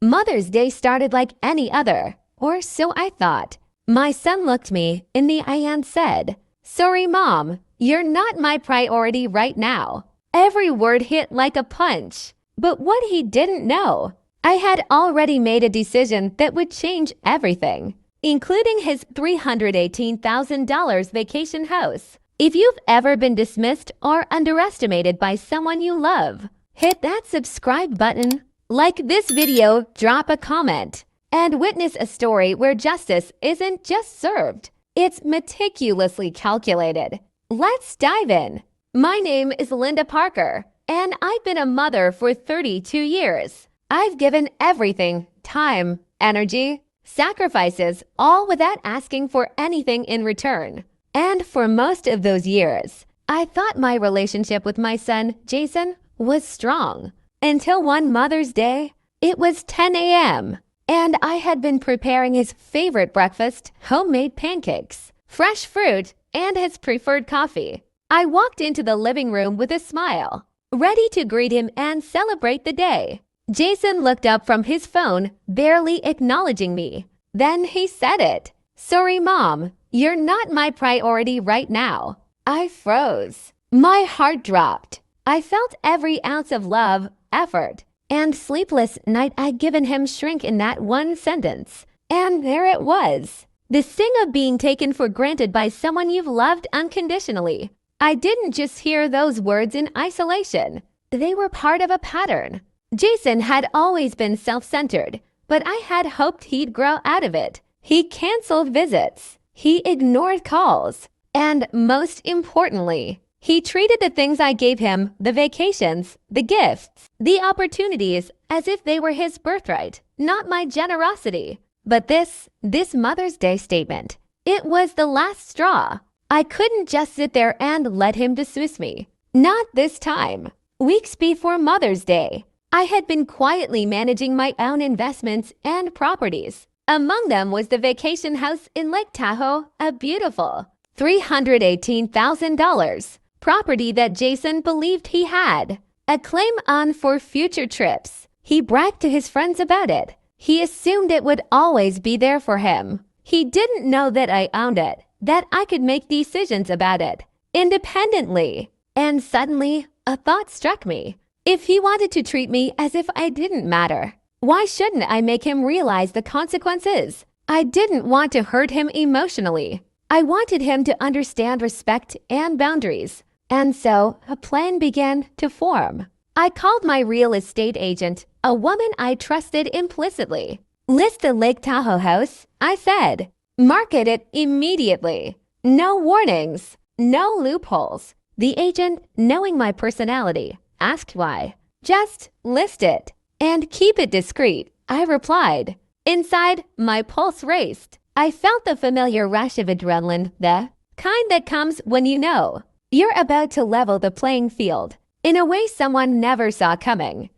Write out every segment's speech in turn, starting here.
Mother's Day started like any other, or so I thought. My son looked me in the eye and said, "Sorry, Mom, you're not my priority right now." Every word hit like a punch. But what he didn't know, I had already made a decision that would change everything, including his $318,000 vacation house. If you've ever been dismissed or underestimated by someone you love, hit that subscribe button, like this video, drop a comment, and witness a story where justice isn't just served, it's meticulously calculated. Let's dive in. My name is Linda Parker, and I've been a mother for 32 years. I've given everything, time, energy, sacrifices, all without asking for anything in return. And for most of those years, I thought my relationship with my son, Jason, was strong. Until one Mother's Day, it was 10 a.m., and I had been preparing his favorite breakfast, homemade pancakes, fresh fruit, and his preferred coffee. I walked into the living room with a smile, ready to greet him and celebrate the day. Jason looked up from his phone, barely acknowledging me. Then he said it. "Sorry, Mom, you're not my priority right now." I froze. My heart dropped. I felt every ounce of love, effort, and sleepless night I'd given him shrink in that one sentence. And there it was. The sting of being taken for granted by someone you've loved unconditionally. I didn't just hear those words in isolation. They were part of a pattern. Jason had always been self-centered, but I had hoped he'd grow out of it. He canceled visits. He ignored calls. And most importantly, he treated the things I gave him, the vacations, the gifts, the opportunities, as if they were his birthright, not my generosity. But this Mother's Day statement, it was the last straw. I couldn't just sit there and let him dismiss me. Not this time. Weeks before Mother's Day, I had been quietly managing my own investments and properties. Among them was the vacation house in Lake Tahoe, a beautiful $318,000 property that Jason believed he had a claim on for future trips. He bragged to his friends about it. He assumed it would always be there for him. He didn't know that I owned it, that I could make decisions about it independently. And suddenly, a thought struck me. If he wanted to treat me as if I didn't matter, why shouldn't I make him realize the consequences? I didn't want to hurt him emotionally. I wanted him to understand respect and boundaries. And so a plan began to form. I called my real estate agent, a woman I trusted implicitly. "List the Lake Tahoe house," I said. "Market it immediately. No warnings, no loopholes." The agent, knowing my personality, asked why. "Just list it and keep it discreet," I replied. Inside, my pulse raced. I felt the familiar rush of adrenaline, the kind that comes when you know you're about to level the playing field in a way someone never saw coming.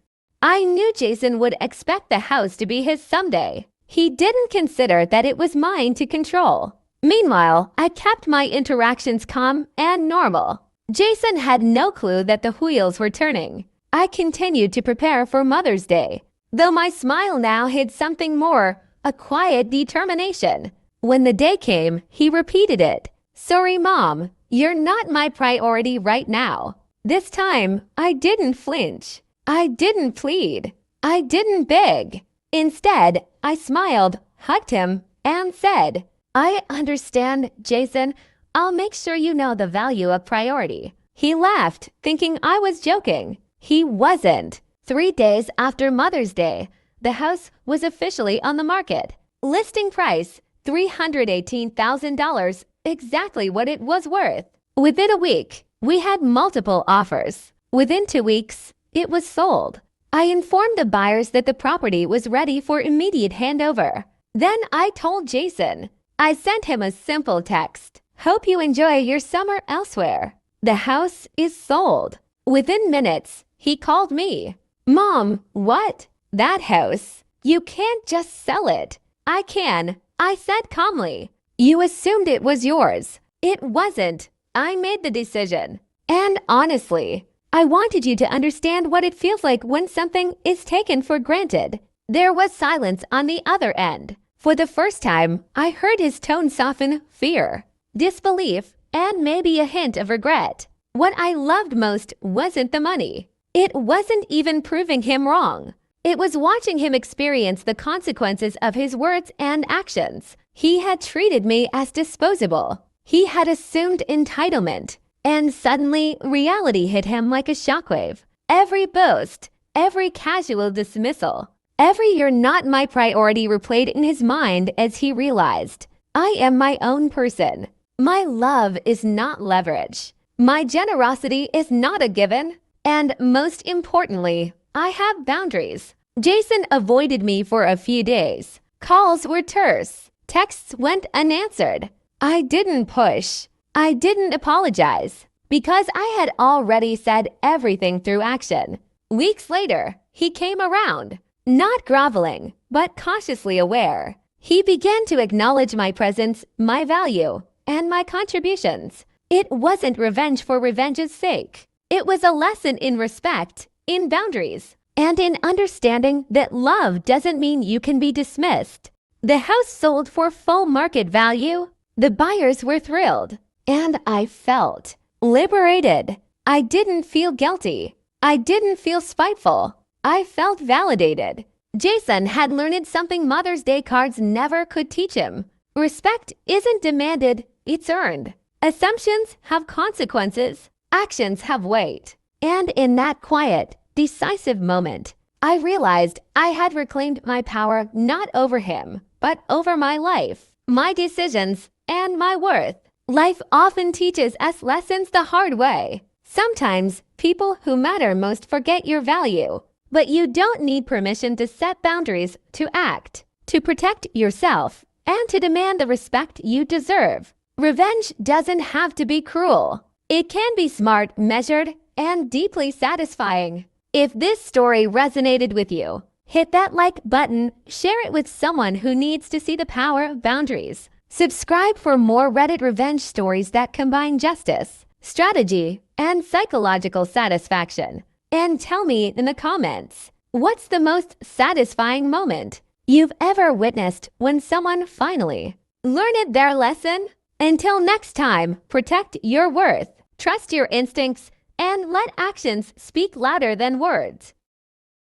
I knew Jason would expect the house to be his someday. He didn't consider that it was mine to control. Meanwhile, I kept my interactions calm and normal. Jason had no clue that the wheels were turning. I continued to prepare for Mother's Day, though my smile now hid something more, a quiet determination. When the day came, he repeated it. "Sorry, Mom, you're not my priority right now." This time, I didn't flinch. I didn't plead. I didn't beg. Instead, I smiled, hugged him, and said, "I understand, Jason. I'll make sure you know the value of priority." He laughed, thinking I was joking. He wasn't. 3 days after Mother's Day, the house was officially on the market. Listing price, $318,000, exactly what it was worth. Within a week, we had multiple offers. Within 2 weeks, it was sold. I informed the buyers that the property was ready for immediate handover. Then I told Jason. I sent him a simple text. "Hope you enjoy your summer elsewhere. The house is sold." Within minutes, he called me. "Mom, what? That house? You can't just sell it." "I can," I said calmly. "You assumed it was yours. It wasn't. I made the decision. And honestly, I wanted you to understand what it feels like when something is taken for granted. There was silence on the other end. For the first time, I heard his tone soften fear, disbelief, and maybe a hint of regret. What I loved most wasn't the money. It wasn't even proving him wrong. It was watching him experience the consequences of his words and actions. He had treated me as disposable. He had assumed entitlement. And suddenly, reality hit him like a shockwave. Every boast, every casual dismissal, every "you're not my priority" replayed in his mind as he realized, I am my own person. My love is not leverage. My generosity is not a given. And most importantly, I have boundaries. Jason avoided me for a few days. Calls were terse. Texts went unanswered. I didn't push. I didn't apologize. Because I had already said everything through action. Weeks later, he came around. Not groveling, but cautiously aware. He began to acknowledge my presence, my value, and my contributions. It wasn't revenge for revenge's sake. It was a lesson in respect, in boundaries, and in understanding that love doesn't mean you can be dismissed. The house sold for full market value. The buyers were thrilled, and I felt liberated. I didn't feel guilty. I didn't feel spiteful. I felt validated. Jason had learned something Mother's Day cards never could teach him. Respect isn't demanded, it's earned. Assumptions have consequences. Actions have weight. And in that quiet, decisive moment, I realized I had reclaimed my power not over him, but over my life, my decisions, and my worth. Life often teaches us lessons the hard way. Sometimes people who matter most forget your value, but you don't need permission to set boundaries, to act, to protect yourself, and to demand the respect you deserve. Revenge doesn't have to be cruel. It can be smart, measured, and deeply satisfying. If this story resonated with you, hit that like button, share it with someone who needs to see the power of boundaries. Subscribe for more Reddit revenge stories that combine justice, strategy, and psychological satisfaction. And tell me in the comments, what's the most satisfying moment you've ever witnessed when someone finally learned their lesson? Until next time, protect your worth, trust your instincts, and let actions speak louder than words.